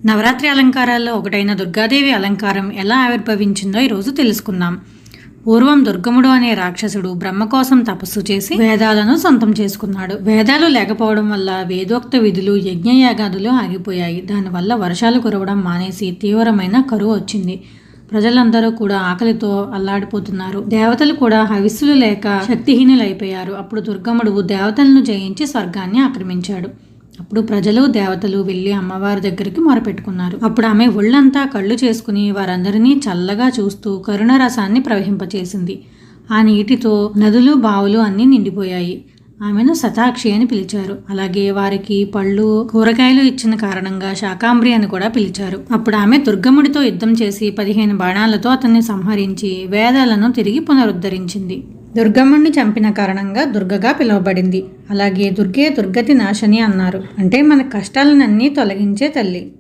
నవరాత్రి అలంకారాల్లో ఒకటైన దుర్గాదేవి అలంకారం ఎలా ఆవిర్భవించిందో ఈరోజు తెలుసుకుందాం. పూర్వం దుర్గముడు అనే రాక్షసుడు బ్రహ్మ కోసం తపస్సు చేసి వేదాలను సొంతం చేసుకున్నాడు. వేదాలు లేకపోవడం వల్ల వేదోక్త విధులు యజ్ఞయాగాదులు ఆగిపోయాయి. దానివల్ల వర్షాలు కురవడం మానేసి తీవ్రమైన కరువు వచ్చింది. ప్రజలందరూ కూడా ఆకలితో అల్లాడిపోతున్నారు. దేవతలు కూడా హవిస్సులు లేక శక్తిహీనులైపోయారు. అప్పుడు దుర్గముడు దేవతలను జయించి స్వర్గాన్ని ఆక్రమించాడు. అప్పుడు ప్రజలు దేవతలు వెళ్ళి అమ్మవారి దగ్గరికి మొరపెట్టుకున్నారు. అప్పుడు ఆమె ఒళ్ళంతా కళ్ళు చేసుకుని వారందరినీ చల్లగా చూస్తూ కరుణ రసాన్ని ప్రవహింపచేసింది. ఆ నీటితో నదులు బావులు అన్నీ నిండిపోయాయి. ఆమెను శతాక్షి అని పిలిచారు. అలాగే వారికి పళ్ళు కూరగాయలు ఇచ్చిన కారణంగా శాకాంబరి అని కూడా పిలిచారు. అప్పుడు ఆమె దుర్గముడితో యుద్ధం చేసి 15 బాణాలతో అతన్ని సంహరించి వేదాలను తిరిగి పునరుద్ధరించింది. దుర్గమ్ముడిని చంపిన కారణంగా దుర్గగా పిలువబడింది. అలాగే దుర్గే దుర్గతి నాశని అన్నారు. అంటే మన కష్టాలనన్నీ తొలగించే తల్లి.